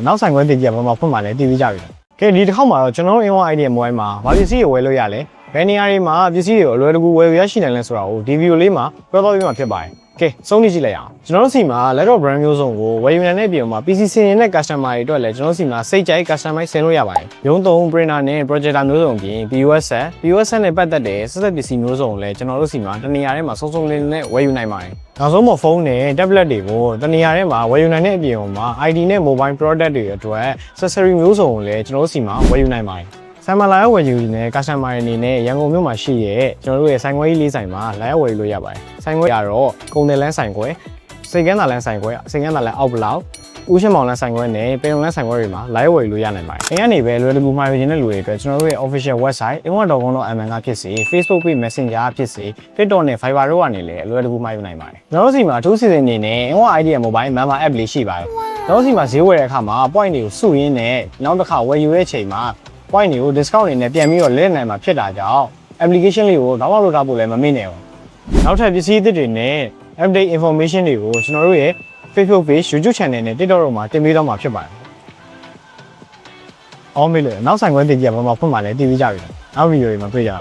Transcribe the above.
နောက်ဆိုင်ခွဲတင်ကြဘာမှဖွင့်မှလည်းတည်ပြီးကြပြီ။ကဲဒီတစ်ခေါက်မှာတော့ကျွန်တော်တို့ Inwa idea မိုဘိုင်းမှာဘာပစ္စည်းတွေဝယ်လို့ရလဲ။ဘယ်နေရာတွေမှာပစ္စည်းတွေကိုအလွယ်တကူဝယ်ရရှိနိုင်လဲဆိုတာကိုဒီဗီဒီယိုလေးမှာပြောပြပေးမှာဖြစ်ပါတယ်။ကဲဆုံးဖြတ်ကြည့်လိုက်အောင်ကျွန်တော်တို့စီမှာ laptop brand မျိုးစုံကိုဝယ်ယူနိုင်တဲ့ပြင်မှာ PC ဆင်နေတဲ့ customer တွေအတွက်လည်းကျွန်တော်တို့စီမှာစိတ်ကြိုက် customize ဆင်လို့ရပါတယ်။ရုံးသုံး printer နဲ့ projector မျိုးစုံပြင် POS set နဲ့ပတ်သက်တဲ့ဆက်ပစ္စည်းမျိုးစုံလည်းကျွန်တော်တို့စီမှာတနေရာထဲမှာစုံစုံလင်းနဲ့ဝယ်ယူနိုင်ပါတယ်။နောက်ဆုံးမှာဖုန်းနဲ့ tablet တွေကိုတနေရာထဲမှာဝယ်ယူနိုင်တဲ့အပြင်မှာ ID နဲ့ mobile product တွေအတွက် accessory မျိုးစုံကိုလည်းကျွန်တော်တို့စီမှာဝယ်ယူနိုင်ပါတယ်။ဆိုင်မှာလာရောက်ဝယ်ယူနေတဲ့ customer တွေအနေနဲ့ရန်ကုန်မြို့မှာရှိတဲ့ကျွန်တော်တို့ရဲ့ဆိုင်ခွဲကြီး၄ဆိုင်မှာလာရောက်ဝယ်ယူလို့ရပါတယ်။ဆိုင်ခွဲကတော့ကုန်တယ်လန်းဆိုင်ခွဲစိတ်ကန်းသာလန်းဆိုင်ခွဲစိတ်ကန်းသာလန်းအောက်ဘလောက်ဦးရှင်းမောင်လန်းဆိုင်ခွဲနဲ့ပင်လုံလန်းဆိုင်ခွဲတွေမှာလာရောက်ဝယ်ယူလို့ရနိုင်ပါတယ်။အိမ်ကနေပဲလွယ်တကူမှာယူနေတဲ့လူတွေအတွက်ကျွန်တော်တို့ရဲ့ official website inwa.com.mn ကဖြစ်စေ Facebook page Messenger ဖြစ်စေ TikTok နဲ့ Viber တို့ကနေလည်းလွယ်တကူမှာယူနိုင်ပါတယ်။ကျွန်တော်တို့စီမှာအထူးစီစဉ်နေနဲ့ Inwa idea mobile member app လေးရှိပါတယ်။ကျွန်တော်တို့စီမှာဈေးဝယ်တဲ့အခါမှာ point တွေကိုစုရင်းနဲ့နောက်တစ်ခါဝယ်ယူတဲ့အချိန်မှာ point တွေကို discount တွေနဲ့ပြန်ပြီးတော့လဲနိုင်မှာဖြစ်တာကြောင့် application လေးကို download လုပ်ထားဖို့လည်းမမေ့နဲ့ဘူး။နောက်ထပ်ပစ္စည်းအသစ်တွေနဲ့ update information တွေကိုကျွန်တော်တို့ရဲ့ Facebook page YouTube channel နဲ့ TikTok တို့မှာတင်ပေးတော့မှာဖြစ်ပါတယ်။အော်မေးလို့နောက်ဆိုင်ခွဲတင်ကြဘာမှဖွင့်မှလည်းတည်ပြီးကြပြီ။နောက်ဗီဒီယိုတွေမှာတွေ့ကြပါ